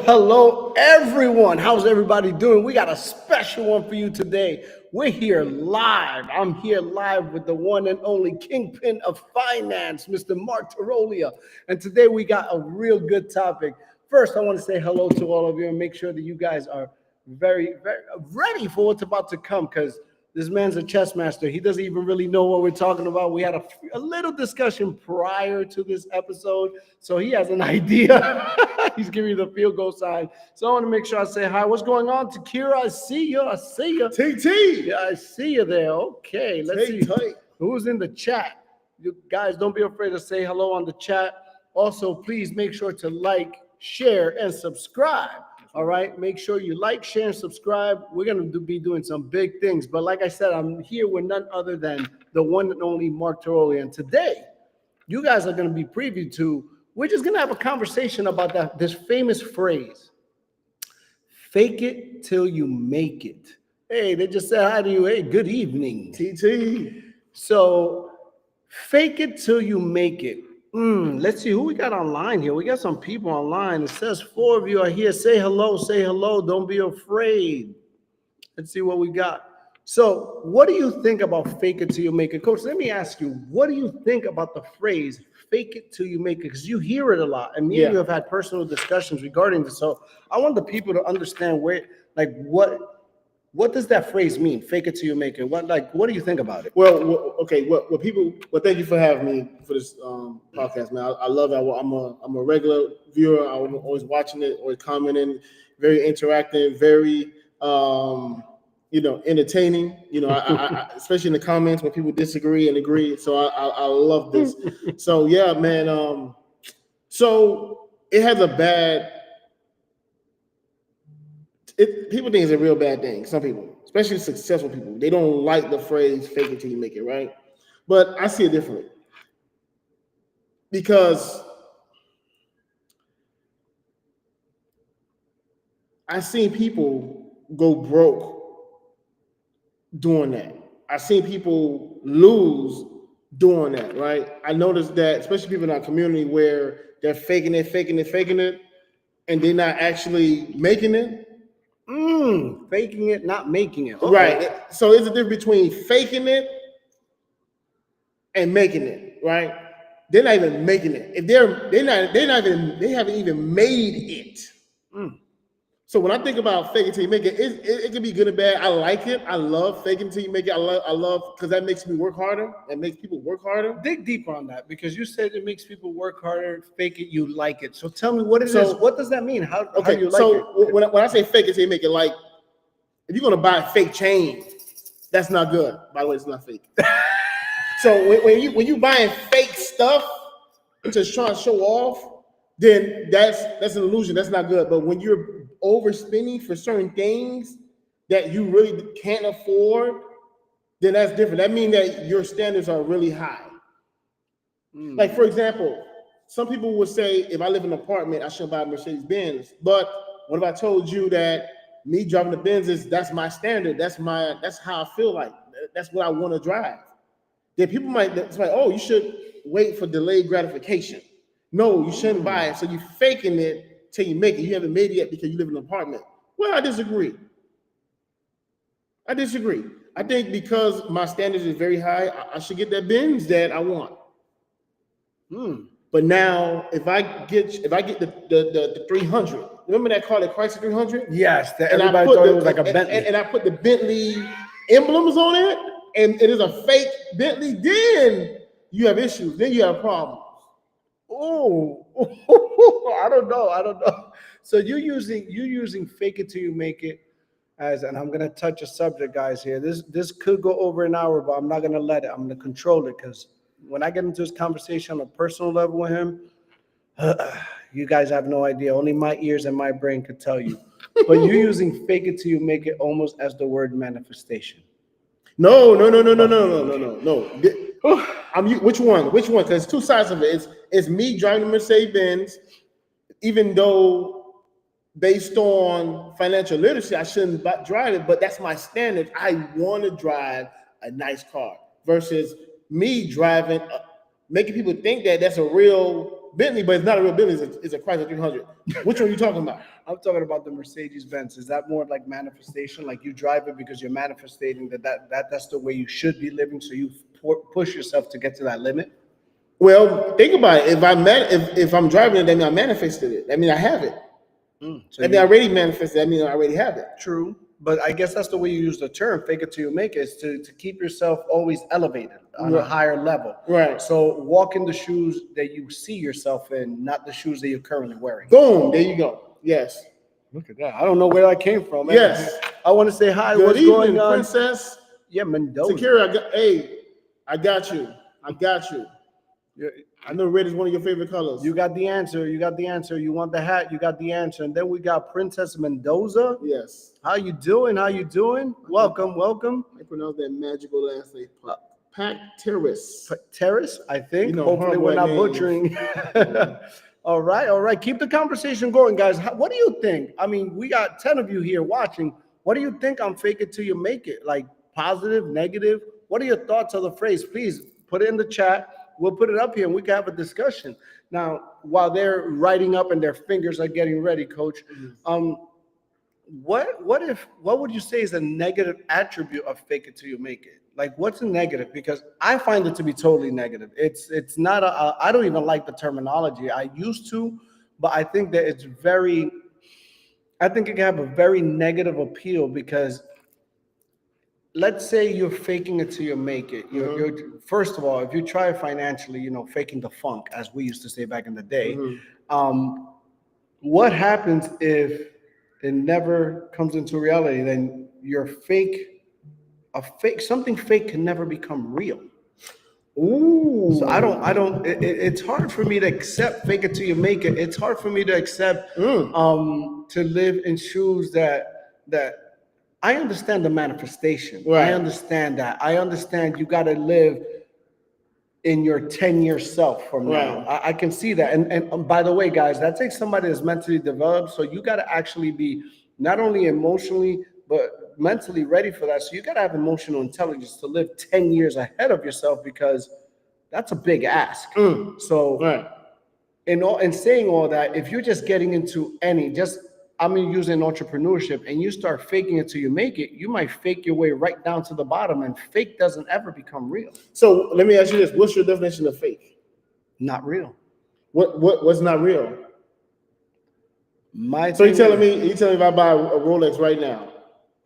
Hello, everyone. How's everybody doing? We got a special one for you today. We're here live. I'm here live with the one and only kingpin of finance, Mr. Mark Tarolia. And today we got a real good topic. First, I want to say hello to all of you and make sure that you guys are very ready for what's about to come, because this man's a chess master. He doesn't even really know what we're talking about. We had a little discussion prior to this episode, so he has an idea. He's giving me the field goal sign. So I want to make sure I say hi. What's going on, Takira? I see you. TT. Yeah, I see you there. Okay, let's see who's in the chat. You guys, don't be afraid to say hello on the chat. Also, please make sure to like, share, and subscribe. All right, make sure you like, share, and subscribe. We're going to be doing some big things. But like I said, I'm here with none other than the one and only Mark Tarolia. And today, you guys are going to be previewed to, we're just going to have a conversation about this famous phrase, fake it till you make it. Hey, they just said hi to you. Hey, good evening, TT. So, fake it till you make it. Let's see who we got online here. We got some people online. It says 4 of you are here. Say hello. Don't be afraid. Let's see what we got. So what do you think about fake it till you make it? Coach, let me ask you, what do you think about the phrase fake it till you make it? Because you hear it a lot. And me and you have had personal discussions regarding this. So I want the people to understand what does that phrase mean? Fake it till you make it. What do you think about it? Well, okay. Thank you for having me for this podcast, man. I love it. I'm a regular viewer. I'm always watching it, always commenting. Very interactive, very entertaining. I especially in the comments when people disagree and agree. So I love this. So yeah, man. So it has a bad. People think it's a real bad thing. Some people, especially successful people, they don't like the phrase "fake it till you make it," right? But I see it differently because I've seen people go broke doing that. I've seen people lose doing that, right? I noticed that, especially people in our community where they're faking it, and they're not actually making it. Faking it, not making it. Right. So it's a difference between faking it and making it, right? They're not even making it. If they haven't even made it. So when I think about faking till you make it, it can be good and bad. I like it. I love faking till you make it. I love because that makes me work harder. That makes people work harder. Dig deeper on that, because you said it makes people work harder. Fake it, you like it. So tell me what it is. What does that mean? How do you like it? So when I say fake it till you make it, like if you're gonna buy a fake chain, that's not good. By the way, it's not fake. So when you buying fake stuff to try and show off, then that's an illusion. That's not good. But when you're overspending for certain things that you really can't afford, then that's different. That means that your standards are really high. Like, for example, some people would say, if I live in an apartment, I shouldn't buy a Mercedes-Benz. But what if I told you that me driving the Benz that's my standard? That's how I feel like. That's what I want to drive. Then people might say, oh, you should wait for delayed gratification. No, you shouldn't buy it. So you're faking it till you make it. You haven't made it yet because you live in an apartment. Well, I disagree. I think because my standards is very high, I should get that Benz that I want. But now, if I get the 300, remember that car, the Chrysler 300? Yes, everybody thought it was like a Bentley. And I put the Bentley emblems on it, and it is a fake Bentley. Then you have issues. Then you have problems. Oh, I don't know. So you're using fake it till you make it as, and I'm gonna touch a subject, guys. Here, this could go over an hour, but I'm not gonna let it. I'm gonna control it because when I get into this conversation on a personal level with him, you guys have no idea. Only my ears and my brain could tell you. But you're using fake it till you make it almost as the word manifestation. No. Which one? Because there's two sides of it. It's me driving a Mercedes Benz, even though based on financial literacy, I shouldn't drive it, but that's my standard. I want to drive a nice car versus me driving, making people think that that's a real Bentley, but it's not a real Bentley. It's a Chrysler 300. Which one are you talking about? I'm talking about the Mercedes Benz. Is that more like manifestation? Like you drive it because you're manifesting that's the way you should be living, so you push yourself to get to that limit? Well, think about it. If I'm driving it, that means I manifested it. That means I have it. So I already manifested. That means I already have it. True. But I guess that's the way you use the term, fake it till you make it, is to keep yourself always elevated on a higher level. Right. So walk in the shoes that you see yourself in, not the shoes that you're currently wearing. Boom. There you go. Yes. Look at that. I don't know where that came from. Yes. I want to say hi. Good What's evening, going on? Princess. Yeah, Mendoza. Security, I got you. I know red is one of your favorite colors. You got the answer. You want the hat. You got the answer. And then we got Princess Mendoza. Yes. How you doing? Welcome. I pronounce that magical last name. Terrace. Terrace, I think. You know, hopefully we're not names. butchering. All right. Keep the conversation going, guys. What do you think? I mean, we got 10 of you here watching. What do you think on fake it till you make it? Like positive, negative? What are your thoughts on the phrase? Please put it in the chat. We'll put it up here and we can have a discussion. Now, while they're writing up and their fingers are getting ready, Coach, what would you say is a negative attribute of fake it till you make it? Like, what's a negative? Because I find it to be totally negative. It's not I don't even like the terminology. I used to, but I think that it can have a very negative appeal because let's say you're faking it till you make it. You're first of all, if you try it financially, faking the funk, as we used to say back in the day. What happens if it never comes into reality? Then something fake can never become real. Ooh. So it's hard for me to accept fake it till you make it. It's hard for me to accept to live in shoes that I understand the manifestation. Right. I understand that. I understand you got to live in your 10-year self from now. Right. I can see that. And by the way, guys, that takes somebody that's mentally developed. So you got to actually be not only emotionally, but mentally ready for that. So you got to have emotional intelligence to live 10 years ahead of yourself because that's a big ask. So right. in saying all that, if you're just getting into I'm using entrepreneurship and you start faking it till you make it, you might fake your way right down to the bottom and fake doesn't ever become real. So let me ask you this. What's your definition of fake? Not real. What's not real? So you're telling me if I buy a Rolex right now,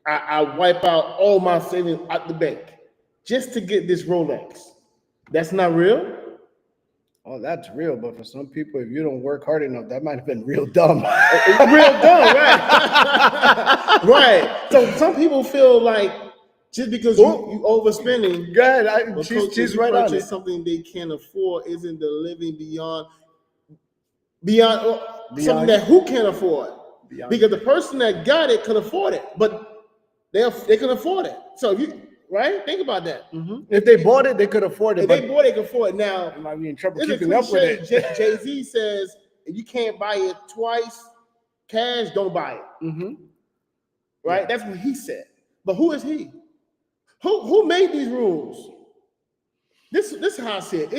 I wipe out all my savings out the bank just to get this Rolex. That's not real? Oh, that's real, but for some people, if you don't work hard enough, that might have been real dumb. Real dumb, right? Right. So some people feel like just because you overspending, go ahead. She's right on it. Something they can't afford isn't the living beyond something that who can afford? Because the person that got it could afford it, but they can afford it. So right? Think about that. If they bought it, they could afford it. If they bought it, they could afford it. Now, they might be in trouble keeping up with it. Jay-Z says, if you can't buy it twice cash, don't buy it. Right? Yeah. That's what he said. But who is he? Who made these rules? This is how I see it.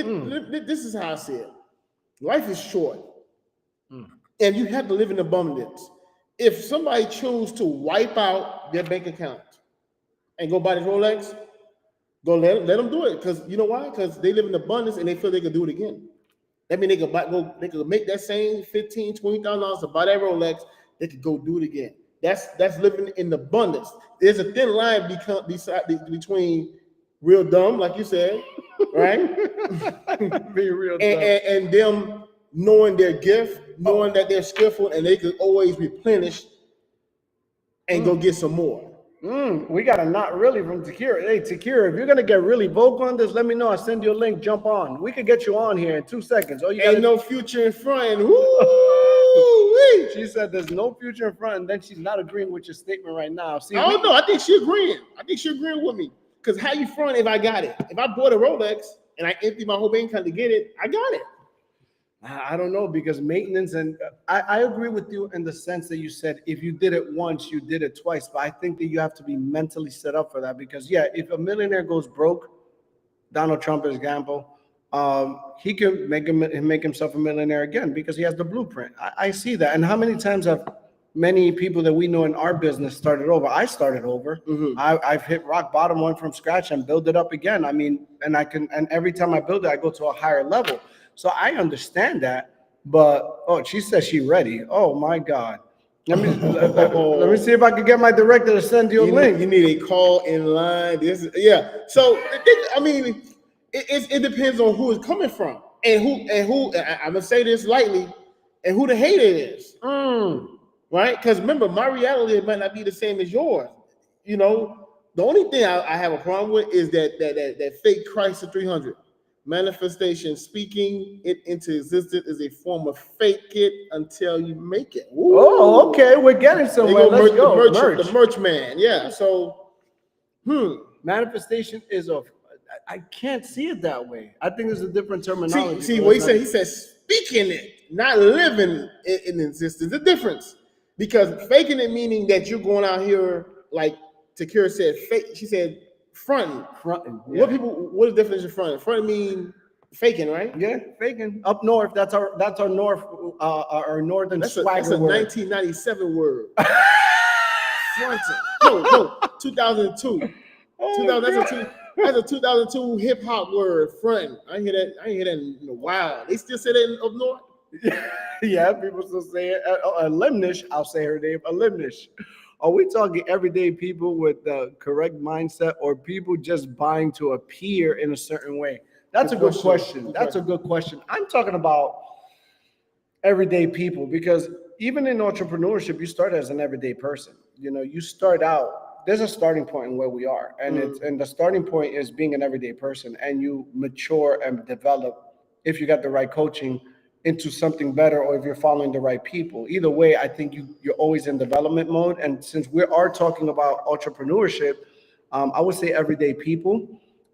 This is how I see it. Life is short, and you have to live in abundance. If somebody choose to wipe out their bank account and go buy this Rolex, go let them do it. Because you know why? Because they live in abundance and they feel they can do it again. That means they could make that same $15,000, $20,000 to buy that Rolex. They could go do it again. That's living in abundance. There's a thin line between real dumb, like you said, right? Be real dumb. And them knowing their gift, knowing that they're skillful, and they could always replenish and go get some more. We got a not really from Takira. Hey, Takira, if you're gonna get really vocal on this, let me know. I'll send you a link. Jump on. We could get you on here in 2 seconds. Oh, you ain't no future in front. Woo-wee. She said there's no future in front, and then she's not agreeing with your statement right now. See, I don't know. I think she agreeing. With me. Because how you front if I got it? If I bought a Rolex and I empty my whole bank account to get it, I got it. I don't know, because maintenance, and I agree with you in the sense that you said if you did it once, you did it twice. But I think that you have to be mentally set up for that, because if a millionaire goes broke, Donald Trump, for example, he can make himself a millionaire again because he has the blueprint. I see that. And how many times have many people that we know in our business started over? I started over. I've hit rock bottom, one from scratch, and build it up again. I mean, and every time I build it, I go to a higher level. So I understand that, but she says she's ready. Oh my God. Let me see if I can get my director to send you a link. You need a call in line. So I mean, it depends on who it's coming from and who. I'm gonna say this lightly, and who the hater is. Right? Because remember, my reality might not be the same as yours. You know, the only thing I have a problem with is that fake Chrysler 300. Manifestation, speaking it into existence, is a form of fake it until you make it. Ooh. Oh, okay, we're getting somewhere. Let's go. The merch man, yeah. So, manifestation is I can't see it that way. I think there's a different terminology. See what he said? He said speaking it, not living it in existence. The difference, because faking it meaning that you're going out here like Takira said. Fake. She said. Fronting. Yeah. What is the definition of fronting? Fronting mean faking, right? Yeah, faking. Up north, that's our north, our northern swagger. That's a 1997 word. Fronting. No, 2002. That's a 2002 hip hop word. Fronting. I hear that in a while. They still say that up north. Yeah, people still say it. Limnish, I'll say her name. Limnish. Are we talking everyday people with the correct mindset, or people just buying to appear in a certain way? That's a good question. That's a good question. I'm talking about everyday people, because even in entrepreneurship, you start as an everyday person. You know, you start out, there's a starting point in where we are. And the starting point is being an everyday person, and you mature and develop, if you got the right coaching, into something better, or if you're following the right people. Either way, I think you're always in development mode. And since we are talking about entrepreneurship, I would say everyday people.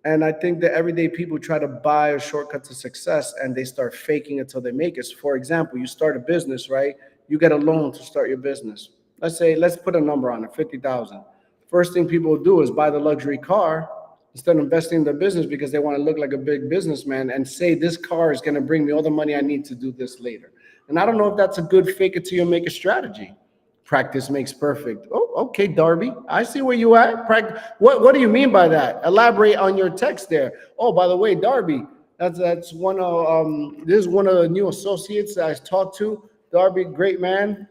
And I think that everyday people try to buy a shortcut to success, and they start faking it till they make it. So for example, you start a business, right? You get a loan to start your business. Let's put a number on it, 50,000. First thing people will do is buy the luxury car instead of investing in their business, because they want to look like a big businessman and say this car is going to bring me all the money I need to do this later. And I don't know if that's a good fake it till you make a strategy. Practice makes perfect. Oh, okay, Darby. I see where you at. What do you mean by that? Elaborate on your text there. Oh, by the way, Darby, that's one of this is one of the new associates that I talked to. Darby, great man.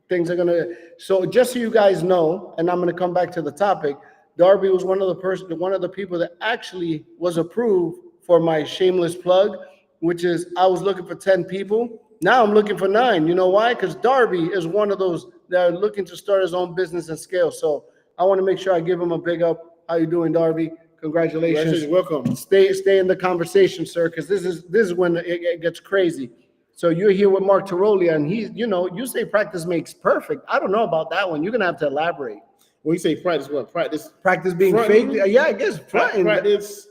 Things are gonna. So just so you guys know, and I'm gonna come back to the topic. Darby was one of the people that actually was approved for my shameless plug, which is I was looking for 10 people. Now I'm looking for 9. You know why? Because Darby is one of those that are looking to start his own business and scale. So I want to make sure I give him a big up. How you doing, Darby? Congratulations. Welcome. Stay in the conversation, sir, because this is when it gets crazy. So you're here with Mark Tarolia, and you say practice makes perfect. I don't know about that one. You're gonna have to elaborate. When you say practice, what? Practice being fake? Yeah, I guess practice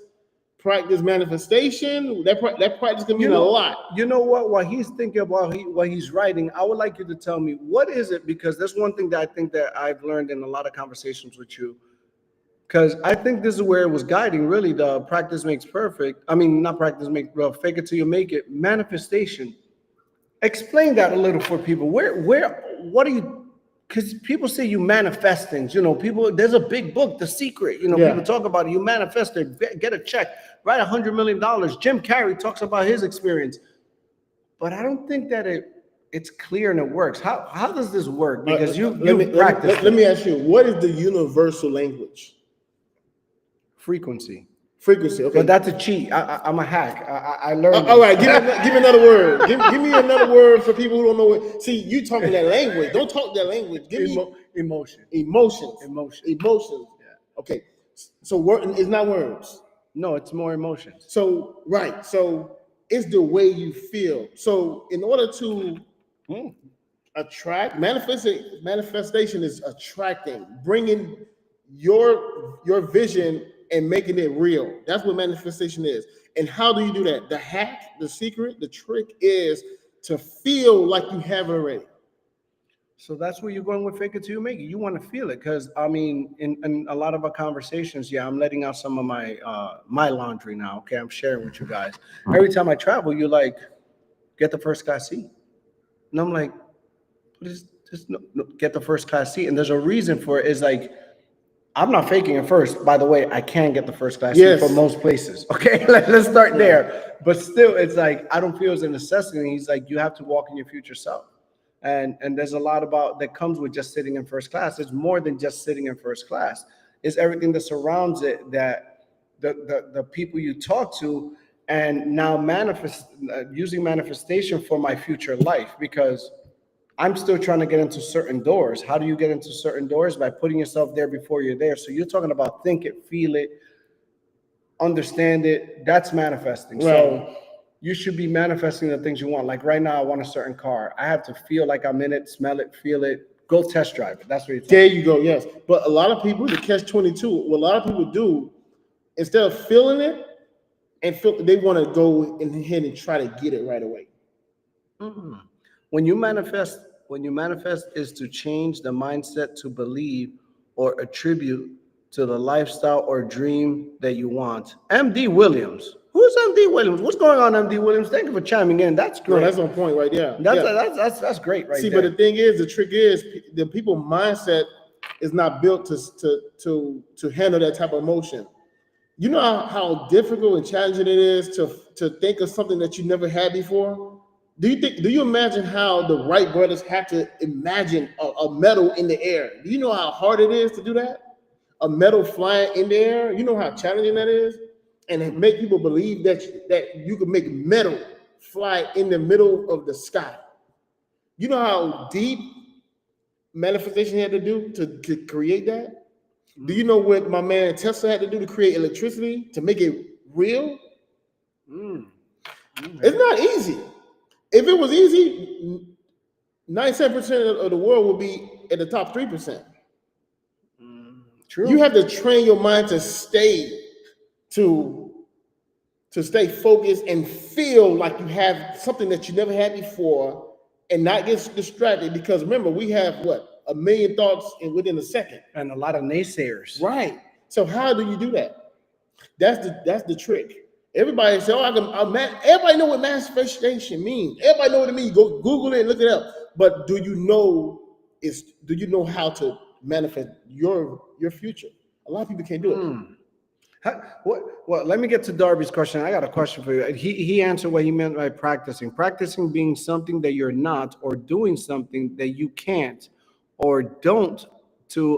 manifestation. That practice can mean a lot. You know what? While he's thinking about what he's writing, I would like you to tell me what is it, because that's one thing that I think that I've learned in a lot of conversations with you. Because I think this is where it was guiding, really, the practice makes perfect. I mean, not practice make, well, fake it till you make it. Manifestation. Explain that a little for people. What do you, because people say you manifest things, people, there's a big book, The Secret, Yeah. people talk about it. You manifest it, get a check, write $100 million. Jim Carrey talks about his experience. But I don't think that it's clear and it works. How does this work? Because you practice. Let me ask you, what is the universal language? Frequency. Frequency, okay. But that's a cheat. I'm a hack. I learned. All right, give me another word. Give me another word for people who don't know it. See, you talking that language. Don't talk that language. Give me emotion. Emotions. Yeah. Okay. So it's not words. No, it's more emotions. So right. So it's the way you feel. So in order to attract, manifestation is attracting, bringing your vision and making it real. That's what manifestation is. And how do you do that? The hack, the secret, the trick is to feel like you have it already. So that's where you're going with fake it till you make it. You want to feel it, because I mean, in a lot of our conversations, I'm letting out some of my my laundry now. Okay, I'm sharing with you guys. Every time I travel, you're like, get the first class seat, and I'm like, just get the first class seat. And there's a reason for it. Is like, I'm not faking it first. By the way, I can get the first class seat for most places. Okay, let's start there. But still, it's like, I don't feel it's a necessity. He's like, you have to walk in your future self. And there's a lot about that comes with just sitting in first class. It's more than just sitting in first class. It's everything that surrounds it, that the people you talk to, and now using manifestation for my future life, because I'm still trying to get into certain doors. How do you get into certain doors? By putting yourself there before you're there. So you're talking about think it, feel it, understand it. That's manifesting. Right. So you should be manifesting the things you want. Like right now, I want a certain car. I have to feel like I'm in it, smell it, feel it, go test drive it. That's what you're talking. There you go, yes. But a lot of people, the catch-22, what a lot of people do, instead of feeling it, they want to go ahead and try to get it right away. Mm-hmm. When you manifest is to change the mindset to believe or attribute to the lifestyle or dream that you want. MD Williams. Who's MD Williams? What's going on, MD Williams? Thank you for chiming in. That's great. No, that's on point right there. That's great right there. See, but the thing is, the trick is the people's mindset is not built to handle that type of emotion. You know how difficult and challenging it is to think of something that you never had before? Do you imagine how the Wright brothers had to imagine a metal in the air? Do you know how hard it is to do that? A metal flying in the air? You know how challenging that is? And make people believe that you can make metal fly in the middle of the sky. You know how deep manifestation had to do to create that? Do you know what my man Tesla had to do to create electricity, to make it real? It's not easy. If it was easy, 97% of the world would be at the top 3%. True. You have to train your mind to stay focused and feel like you have something that you never had before, and not get distracted, because remember, we have a million thoughts within a second, and a lot of naysayers. Right. So how do you do that? That's the trick. Everybody say, everybody know what manifestation means. Everybody know what it means. Go Google it and look it up. But do you know how to manifest your future? A lot of people can't do it. Well, let me get to Darby's question. I got a question for you. He answered what he meant by practicing. Practicing being something that you're not, or doing something that you can't or don't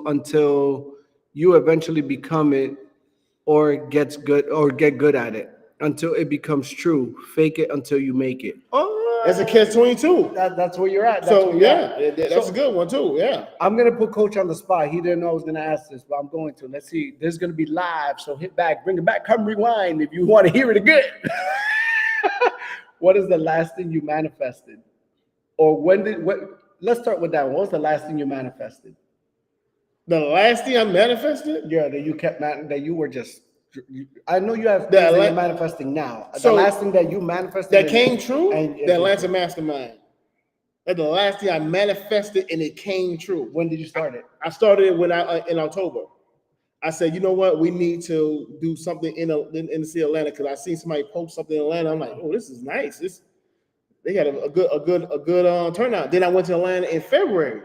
until you eventually become it, or get good at it, until it becomes true. Fake it until you make it. Oh, that's a catch-22. That's where you're at. That's a good one too. Yeah. I'm gonna put Coach on the spot. He didn't know I was gonna ask this, but I'm going to. Let's see. This is gonna be live, so hit back, bring it back, come rewind if you want to hear it again. What is the last thing you manifested? Or let's start with that one. What was the last thing you manifested? The last thing I manifested? Yeah, that you kept that you were just. I know you have things that you're manifesting now. So the last thing that you manifested that came true, the Atlanta Mastermind. That's the last thing I manifested, and it came true. When did you start it? I started it in October. I said, you know what? We need to do something in the city of Atlanta because I seen somebody post something in Atlanta. I'm like, oh, this is nice. They had a good turnout. Then I went to Atlanta in February.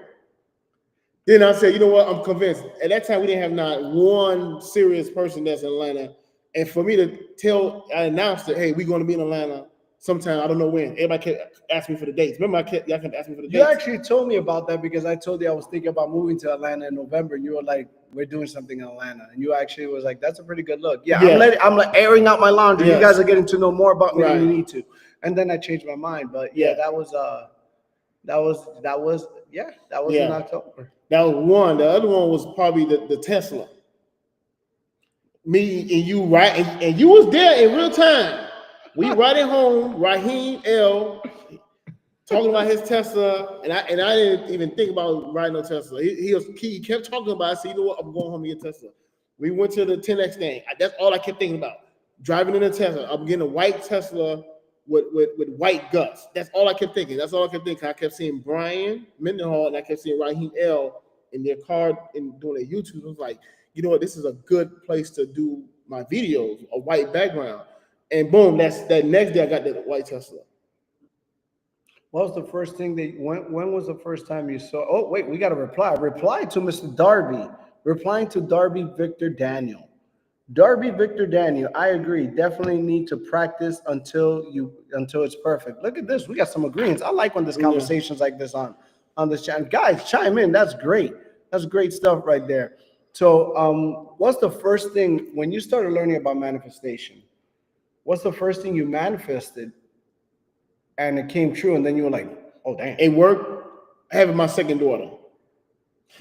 Then I said, you know what? I'm convinced. At that time, we didn't have not one serious person that's in Atlanta. And for me to I announced that, hey, we're going to be in Atlanta sometime. I don't know when. Everybody kept asking me for the dates. Remember, y'all kept asking me for the dates. You actually told me about that because I told you I was thinking about moving to Atlanta in November. And you were like, we're doing something in Atlanta. And you actually was like, that's a pretty good look. Yeah. I'm like airing out my laundry. Yes. You guys are getting to know more about me than you Right. need to. And then I changed my mind. But yeah, that was in October. That was one. The other one was probably the Tesla. Me and you, right? And you was there in real time. We riding home, Raheem L. talking about his Tesla, and I didn't even think about riding no Tesla. He kept talking about it. I said, you know what? I'm going home to get Tesla. We went to the 10X thing. That's all I kept thinking about. Driving in a Tesla. I'm getting a white Tesla with white guts. That's all I kept thinking. I kept seeing Brian Mendenhall and I kept seeing Raheem L. in their car and doing their YouTube. I was like, you know what? This is a good place to do my videos, a white background. And boom, that next day I got that white Tesla. What was the first thing when was the first time you saw? Oh, wait, we got to reply. Reply to Mr. Darby. Replying to Darby Victor Daniel. Darby Victor Daniel, I agree. Definitely need to practice until it's perfect. Look at this. We got some agreements. I like when there's conversations like this on this channel. Guys, chime in. That's great. That's great stuff right there. So what's the first thing when you started learning about manifestation? What's the first thing you manifested and it came true, and then you were like, oh, damn. It worked. Having my second daughter.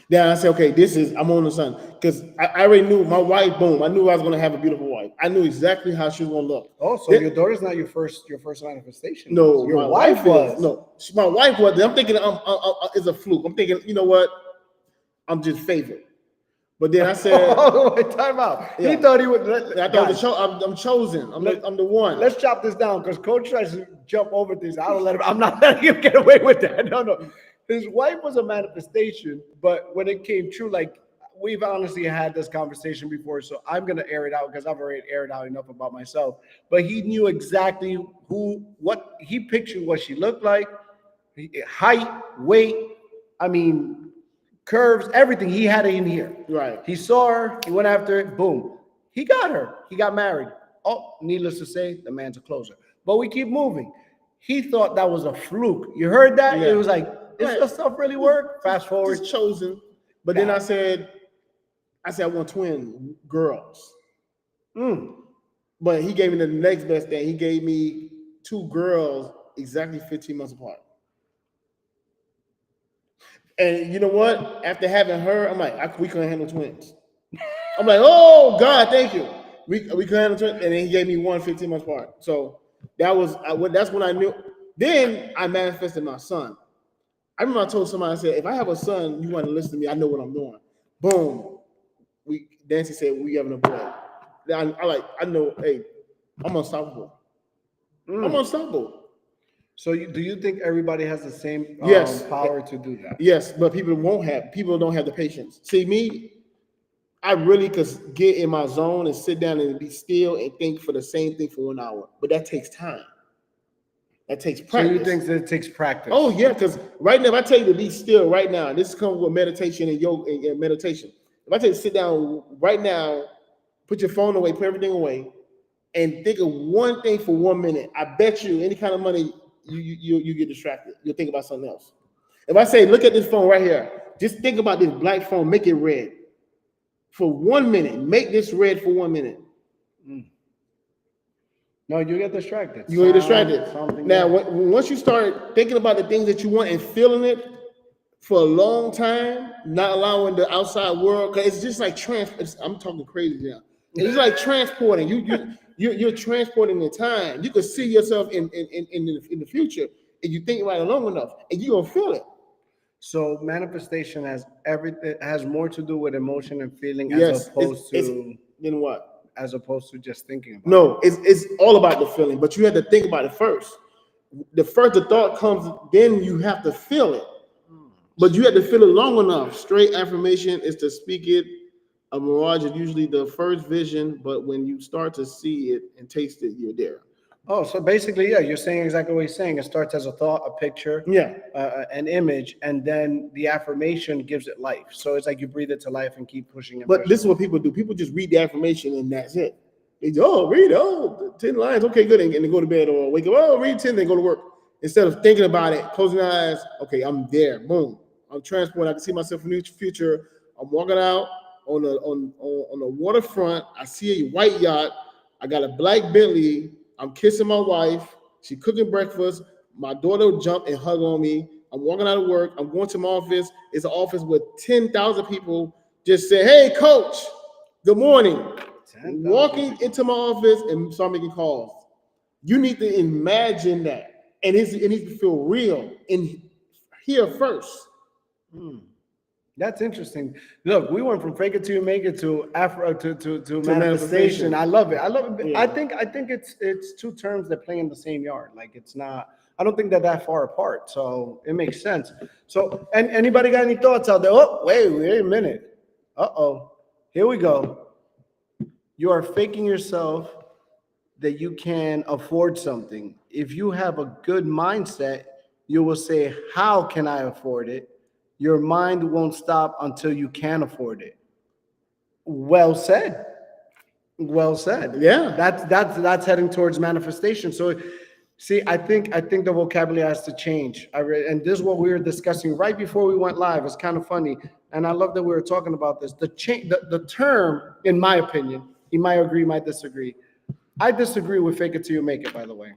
Then I said, okay, I'm on the sun. Because I already knew my wife, boom, I knew I was going to have a beautiful wife. I knew exactly how she was going to look. Oh, so your daughter's not your first manifestation. No, your wife was. No, my wife was. I'm thinking it's a fluke. I'm thinking, you know what? I'm just favored. But then I said, oh, wait, time out. Yeah. He thought he would. I thought I'm chosen. I'm the one. Let's chop this down because Coach tries to jump over things. I'm not letting him get away with that. No. His wife was a manifestation, but when it came true, like we've honestly had this conversation before, so I'm gonna air it out because I've already aired out enough about myself. But he knew exactly what he pictured what she looked like, height, weight. I mean, curves, everything. He had it in here. Right. He saw her. He went after it. Boom. He got her. He got married. Oh, needless to say, the man's a closer. But we keep moving. He thought that was a fluke. You heard that? Yeah. It was like, does this stuff really work? Fast forward. Just chosen. But then I said I want twin girls. But he gave me the next best thing. He gave me 2 girls exactly 15 months apart. And you know what? After having her, I'm like, we couldn't handle twins. I'm like, oh God, thank you. We couldn't handle twins. And then he gave me 1 15 months apart. So that's when I knew. Then I manifested my son. I remember I told somebody, I said, if I have a son, you want to listen to me, I know what I'm doing. Boom. Nancy said, we having a boy. I know, hey, I'm unstoppable. I'm unstoppable. So do you think everybody has the same power to do that? Yes, but people don't have the patience. See, me, I really could get in my zone and sit down and be still and think for the same thing for 1 hour. But that takes time. That takes practice. So you think that it takes practice? Oh, yeah, because right now, if I tell you to be still right now, this comes with meditation and yoga and meditation. If I tell you to sit down right now, put your phone away, put everything away, and think of one thing for 1 minute, I bet you any kind of money, you get distracted. You'll think about something else. If I say, look at this phone right here, just think about this black phone, make it red. For 1 minute, make this red for 1 minute. No, you get distracted. You get distracted. Now, once you start thinking about the things that you want and feeling it for a long time, not allowing the outside world, because it's just like I'm talking crazy now. It's like transporting. You're transporting the time. You can see yourself in the future, and you think about it long enough, and you're gonna feel it. So manifestation has more to do with emotion and feeling as opposed to then what? As opposed to just thinking about it. It's all about the feeling, but you have to think about it first. The thought comes, then you have to feel it. But you have to feel it long enough. Straight affirmation is to speak it A mirage is usually the first vision, but when you start to see it and taste it, you're there. Oh, so basically, yeah, you're saying exactly what you're saying. It starts as a thought, a picture, Yeah. an image, and then the affirmation gives it life. So it's like you breathe it to life and keep pushing it. But this is what people do. People just read the affirmation and that's it. They just, oh, read, 10 lines. Okay, good. And they go to bed or wake up, oh, read 10, then go to work. Instead of thinking about it, closing their eyes, okay, I'm there. Boom. I'm transported. I can see myself in the future. I'm walking out on the waterfront. I see a white yacht. I got a black Bentley. I'm kissing my wife. She cooking breakfast. My daughter will jump and hug on me. I'm walking out of work. I'm going to my office. It's an office with 10,000 people. Just say, hey, coach, good morning. Walking into my office and start making calls. You need to imagine that. And it needs to feel real in here first. That's interesting. Look, we went from fake it till you make it to manifestation. I love it. I love it. Yeah. I think it's two terms that play in the same yard. Like it's not. I don't think they're that far apart. So it makes sense. So, and anybody got any thoughts out there? Oh, wait a minute. Here we go. You are faking yourself that you can afford something. If you have a good mindset, you will say, how can I afford it? Your mind won't stop until you can afford it. Well said. Well said. Yeah. That's heading towards manifestation. So see, I think the vocabulary has to change. And this is what we were discussing right before we went live. It's kind of funny. And I love that we were talking about this. The term, in my opinion, he might agree, might disagree. I disagree with fake it till you make it, by the way.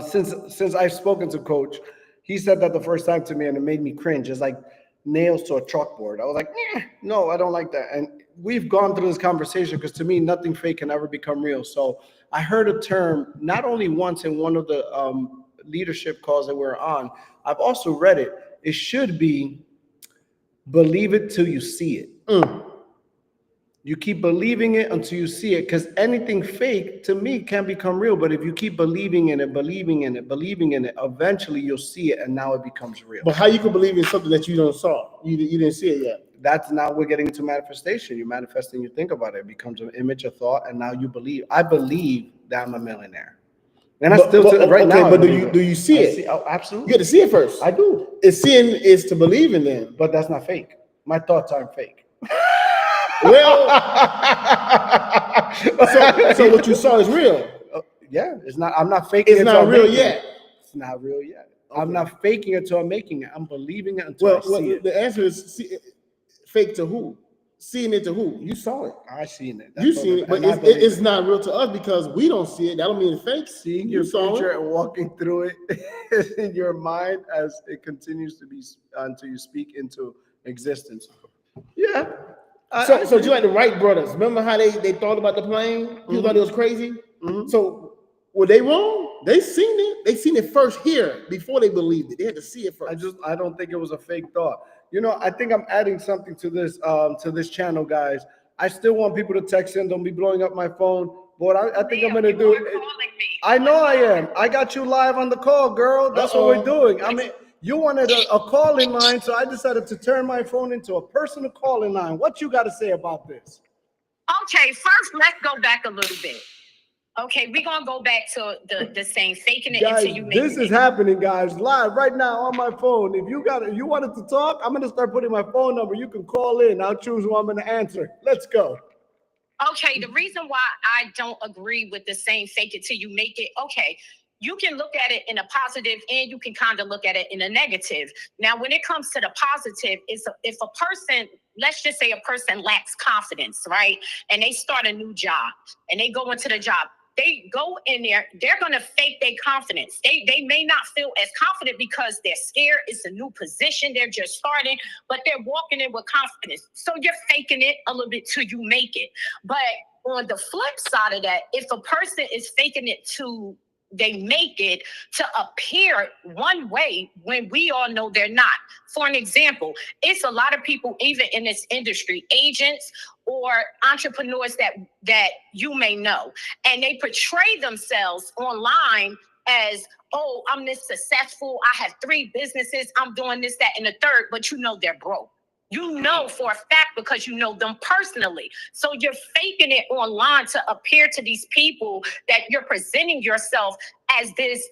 Since I've spoken to Coach, he said that the first time to me, and it made me cringe. It's like nails to a chalkboard. I was like, no, I don't like that. And we've gone through this conversation because to me, nothing fake can ever become real. So I heard a term not only once in one of the leadership calls that we're on, I've also read it. It should be believe it till you see it. You keep believing it until you see it, because anything fake to me can become real. But if you keep believing in it, eventually you'll see it, and now it becomes real. But how you can believe in something that you don't saw? You didn't see it yet. That's now we're getting into manifestation. You manifest and you think about it. It becomes an image, a thought, and now you believe. I believe that I'm a millionaire. And now. But do you see it? Absolutely. You got to see it first. I do. Seeing is to believe in them. But that's not fake. My thoughts aren't fake. Well, so what you saw is real. Yeah, it's not. I'm not faking. It's not real yet. It's not real yet. Okay. I'm not faking it until I'm making it. I'm believing it until I see it. The answer is fake to who? Seeing it to who? You saw it. I seen it. You seen it, but it's not real to us because we don't see it. That don't mean it's fake. Seeing your future and walking through it in your mind as it continues to be until you speak into existence. Yeah. So you like the Wright brothers. Remember how they thought about the plane? You thought it was crazy? Mm-hmm. So were they wrong? They seen it. They seen it first here before they believed it. They had to see it first. I don't think it was a fake thought. You know, I think I'm adding something to this channel, guys. I still want people to text in. Don't be blowing up my phone. But I think I'm gonna do it. I know I am. I got you live on the call, girl. That's what we're doing. I mean, you wanted a call-in line, so I decided to turn my phone into a personal call-in line. What you got to say about this? Okay, first let's go back a little bit. Okay, we're gonna go back to the saying faking it guys, until you make it. This is happening, guys, live right now on my phone. If you wanted to talk, I'm gonna start putting my phone number. You can call in. I'll choose who I'm gonna answer. Let's go. Okay, the reason why I don't agree with the saying fake it till you make it, okay. You can look at it in a positive and you can kind of look at it in a negative. Now, when it comes to the positive, if a person, let's just say a person lacks confidence, right? And they start a new job and they go into the job. They go in there, they're going to fake their confidence. They may not feel as confident because they're scared. It's a new position. They're just starting, but they're walking in with confidence. So you're faking it a little bit till you make it. But on the flip side of that, if a person is faking it to they make it to appear one way when we all know they're not. For an example, it's a lot of people, even in this industry, agents or entrepreneurs that you may know, and they portray themselves online as, oh, I'm this successful. I have 3 businesses. I'm doing this, that, and the third, but you know they're broke. You know for a fact because you know them personally. So you're faking it online to appear to these people that you're presenting yourself as this,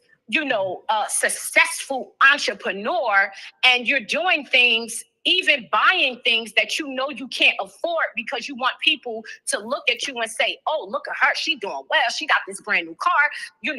successful entrepreneur, and you're doing things, even buying things that you know you can't afford because you want people to look at you and say, oh, look at her, she's doing well, she got this brand new car,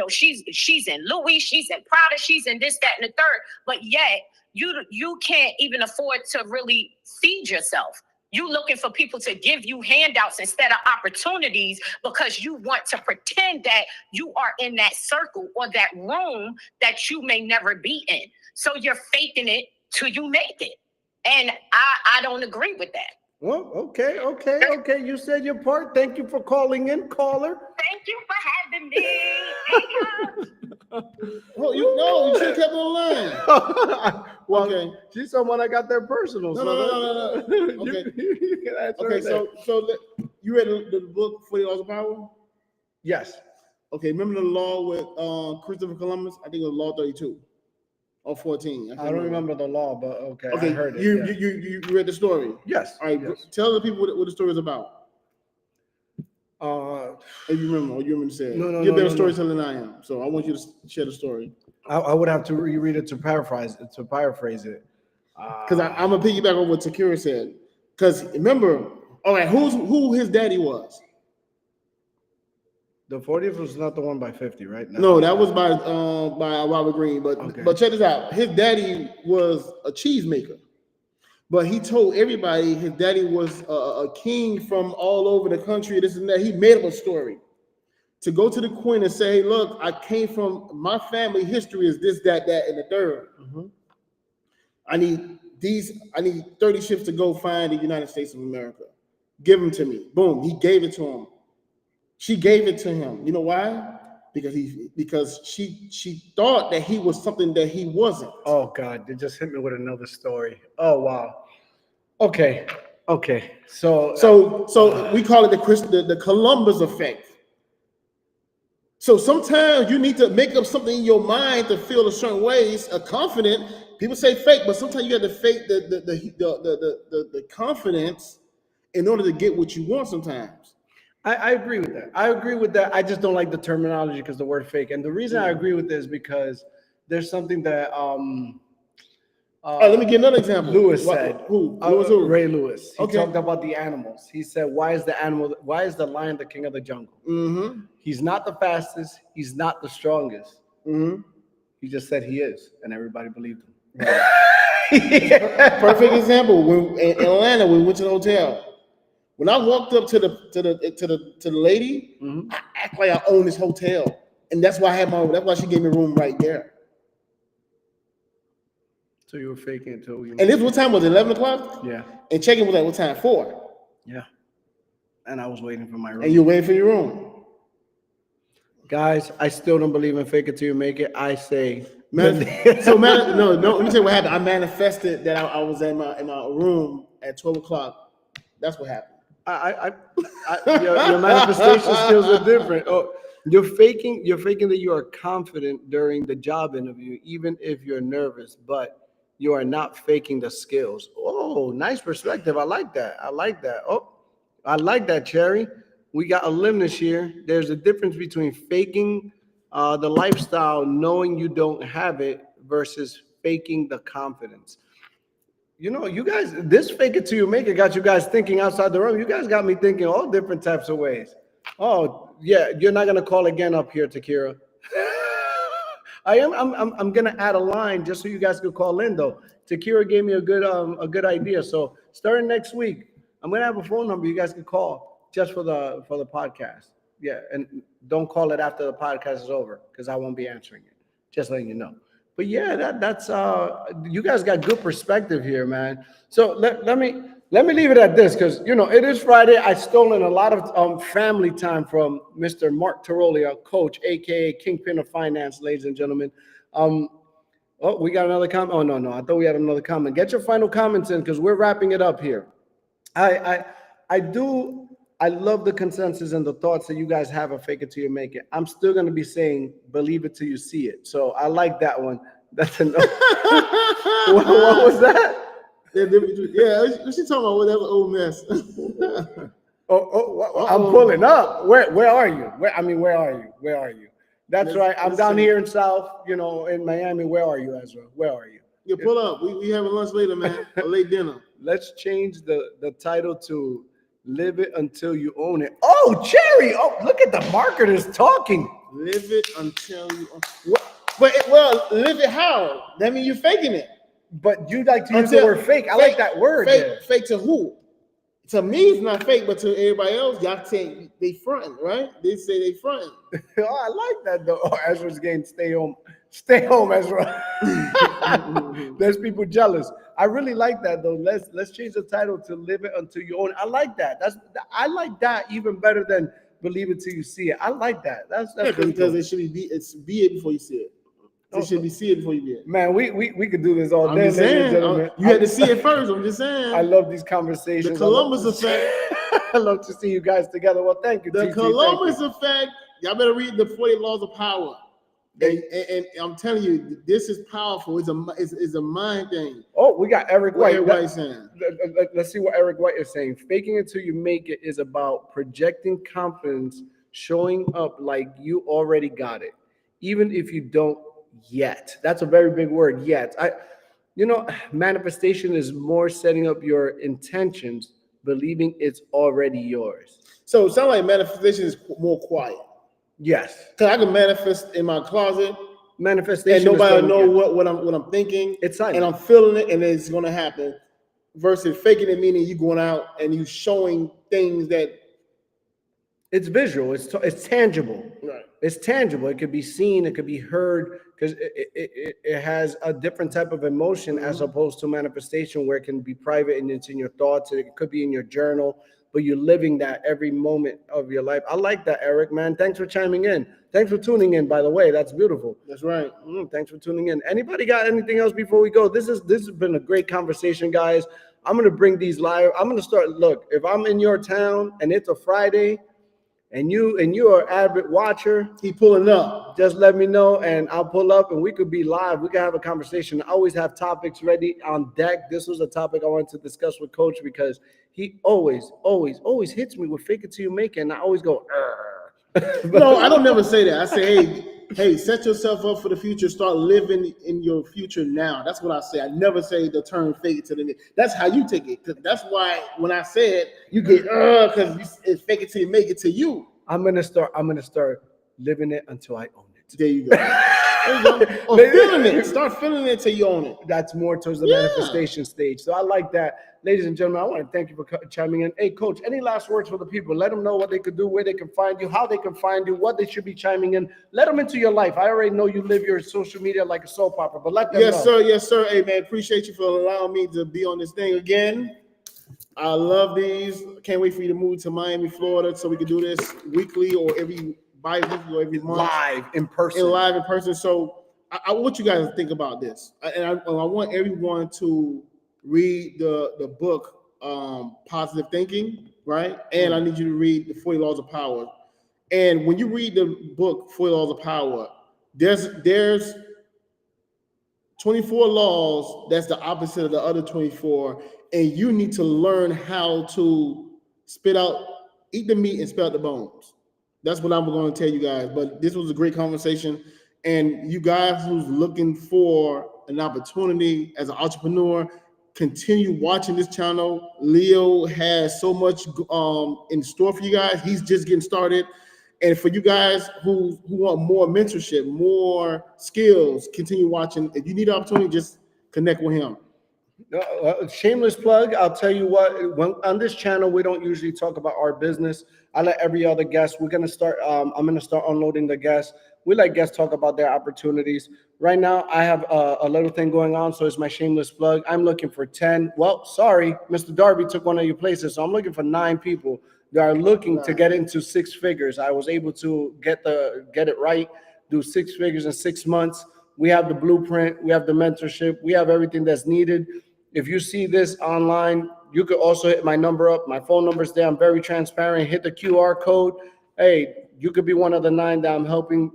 she's in Louis, she's in Prada, she's in this, that, and the third, but yet you can't even afford to really feed yourself. You looking for people to give you handouts instead of opportunities because you want to pretend that you are in that circle or that room that you may never be in. So you're faking it till you make it. And I don't agree with that. Well, okay. You said your part. Thank you for calling in, caller. Thank you for having me. Well, you should have kept on the line. Well, okay. She's someone I got there personal. No. Okay. You can answer Okay, that. so you read the book 40 Laws of Power? Yes. Okay, remember the law with Christopher Columbus? I think it was Law 32 or 14. I don't remember the law, but okay, Okay, I heard it. You read the story? Yes. All right, yes. Tell the people what the story is about. If you remember, or you remember to say it. No, You're a better storyteller than I am, so I want you to share the story. I would have to reread it to paraphrase it. Because I'm gonna piggyback on what Takira said. Because remember, all right, who his daddy was? The 40th was not the one by 50, right? No, that was by Robert Greene. But okay. But check this out. His daddy was a cheesemaker, but he told everybody his daddy was a king from all over the country. This and that. He made up a story to go to the queen and say, "Look, I came from my family history is this, that, and the third. Mm-hmm. I need 30 ships to go find the United States of America. Give them to me." Boom. He gave it to him. She gave it to him. You know why? Because she thought that he was something that he wasn't. Oh God, they just hit me with another story. Oh wow. Okay. So We call it the Columbus effect. So sometimes you need to make up something in your mind to feel a certain ways, confident. People say fake, but sometimes you have to fake the confidence in order to get what you want sometimes. I agree with that. I just don't like the terminology because the word fake. And the reason I agree with this is because there's something that let me give another example. Lewis said. Who? Ray Lewis. He Okay. talked about the animals. He said, why is the lion the king of the jungle? Mm-hmm. He's not the fastest. He's not the strongest. Mm-hmm. He just said he is, and everybody believed him. Right. Perfect example. When in Atlanta, we went to the hotel. When I walked up to the lady, Mm-hmm. I act like I own this hotel, and that's why that's why she gave me a room right there. So you were faking it too. And this what time was it? 11 o'clock? Yeah. And check-in was at what time? 4. Yeah. And I was waiting for my room. And you're waiting for your room. Guys, I still don't believe in fake it till you make it. I say, No. Let me tell you what happened. I manifested that I was in my room at 12 o'clock. That's what happened. Your manifestation skills are different. Oh, you're faking that you are confident during the job interview, even if you're nervous, but you are not faking the skills. Oh, nice perspective. I like that. Oh, I like that, Cherry. We got a Limitless here. There's a difference between faking the lifestyle, knowing you don't have it, versus faking the confidence. You know, you guys, this fake it till you make it got you guys thinking outside the room. You guys got me thinking all different types of ways. Oh, yeah, you're not gonna call again up here, Takira. I'm gonna add a line just so you guys could call in though. Takira gave me a good idea. So starting next week, I'm gonna have a phone number you guys can call just for the podcast. Yeah, and don't call it after the podcast is over because I won't be answering it. Just letting you know. But yeah, that's you guys got good perspective here, man. So let me leave it at this because it is Friday. I stolen a lot of family time from Mr. Mark Tarolia, coach, aka Kingpin of Finance, ladies and gentlemen. Oh, we got another comment. Oh no, I thought we had another comment. Get your final comments in because we're wrapping it up here. I love the consensus and the thoughts that you guys have of fake it till you make it. I'm still going to be saying believe it till you see it. So I like that one. That's enough. What was that? Yeah, what she talking about? Whatever old mess. I'm pulling up. Where are you? Where are you? Where are you? That's right. I'm down here in South, in Miami. Where are you, Ezra? Where are you? Yeah, pull up. We having lunch later, man. A late dinner. Let's change the title to "Live It Until You Own It." Oh, Cherry! Oh, look at the marketers talking. Live it until you own it. Well, live it how? That means you're faking it. But you like to use the word fake. I like that word. Fake to who? To me, it's not fake, but to everybody else, y'all say they fronting, right? They say they fronting. Oh, I like that though. Oh, Ezra's getting stay home, Ezra. There's people jealous. I really like that though. Let's change the title to "Live It Until You Own It." I like that. I like that even better than "Believe It Till You See It." I like that. That's because cool. It should be it before you see it. It should be see it before you be it. Man, we could do this all day. I'm saying, you had to see it first. I'm just saying. I love these conversations. The Columbus effect. I love to see you guys together. Well, thank you. The Columbus effect. Y'all better read the 40 Laws of Power. And I'm telling you, this is powerful. It's a mind thing. Oh, we got Eric White. Everybody's saying. Let's see what Eric White is saying. Faking it till you make it is about projecting confidence, showing up like you already got it, even if you don't yet. That's a very big word, yet. Manifestation is more setting up your intentions, believing it's already yours. So it sounds like manifestation is more quiet. Yes. Because I can manifest in my closet. Manifestation. And nobody will know what I'm thinking. It's silent. And I'm feeling it and it's gonna happen. Versus faking it, meaning you going out and you showing things that it's visual, it's tangible. Right. It's tangible. It could be seen, it could be heard, because it has a different type of emotion as opposed to manifestation where it can be private and it's in your thoughts. It could be in your journal, but you're living that every moment of your life. I like that, Eric, man. Thanks for chiming in. Thanks for tuning in, by the way. That's beautiful. That's right. Thanks for tuning in. Anybody got anything else before we go? This has been a great conversation, guys. I'm going to bring these live. I'm going to start. Look, if I'm in your town and it's a Friday, and you're an avid watcher, he pulling up. Just let me know and I'll pull up and we could be live. We could have a conversation. I always have topics ready on deck. This was a topic I wanted to discuss with Coach because he always hits me with fake it till you make it. And I always go, No, I don't never say that. I say, hey, set yourself up for the future. Start living in your future now. That's what I say. I never say the term fake it till the make. That's how you take it. Because that's why when I say it, you get because it's fake it till you make it to you. I'm gonna start living it until I own it. There you go. Or feeling it. Start feeling it till you own it. That's more towards the manifestation stage. So I like that. Ladies and gentlemen, I want to thank you for chiming in. Hey, Coach, any last words for the people? Let them know what they could do, where they can find you, how they can find you, what they should be chiming in. Let them into your life. I already know you live your social media like a soap opera, but let them know. Yes, sir. Hey, man, appreciate you for allowing me to be on this thing again. I love these. Can't wait for you to move to Miami, Florida, so we can do this weekly or every bi-weekly or every month. Live in person. So I want you guys to think about this. And I want everyone to read the book, Positive Thinking, right? And I need you to read the 40 Laws of Power. And when you read the book, 40 Laws of Power, there's 24 laws that's the opposite of the other 24. And you need to learn how to eat the meat and spit out the bones. That's what I'm going to tell you guys. But this was a great conversation. And you guys who's looking for an opportunity as an entrepreneur, continue watching this channel. Leo has so much in store for you guys. He's just getting started. And for you guys who want more mentorship, more skills, continue watching. If you need an opportunity, just connect with him. Shameless plug. I'll tell you what, on this channel, we don't usually talk about our business. I let every other guest, I'm going to start unloading the guests. We let guests talk about their opportunities. Right now, I have a little thing going on, so it's my shameless plug. I'm looking for 10. Well, sorry, Mr. Darby took one of your places, so I'm looking for 9 people that are looking to get into 6 figures. I was able to get it right, do 6 figures in 6 months. We have the blueprint. We have the mentorship. We have everything that's needed. If you see this online, you could also hit my number up. My phone number is there. I'm very transparent. Hit the QR code. Hey, you could be one of the 9 that I'm helping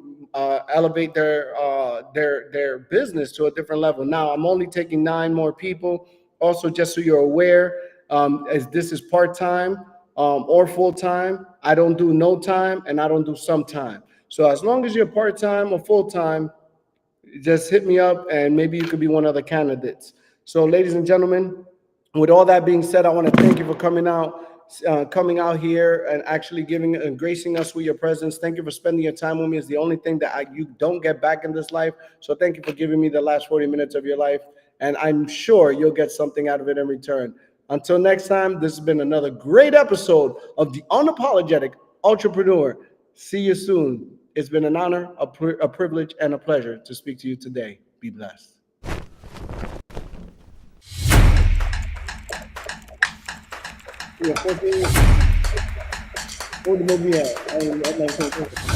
elevate their business to a different level. Now, I'm only taking 9 more people also, just so you're aware, as this is part-time or full-time, I don't do no time and I don't do sometime. So as long as you're part-time or full-time, just hit me up and maybe you could be one of the candidates. So ladies and gentlemen, with all that being said, I want to thank you for coming out here and actually giving and gracing us with your presence. Thank you for spending your time with me. It's the only thing that you don't get back in this life. So thank you for giving me the last 40 minutes of your life. And I'm sure you'll get something out of it in return. Until next time, this has been another great episode of the Unapologetic Entrepreneur. See you soon. It's been an honor, a privilege, and a pleasure to speak to you today. Be blessed. Yeah, 14. What the movie at?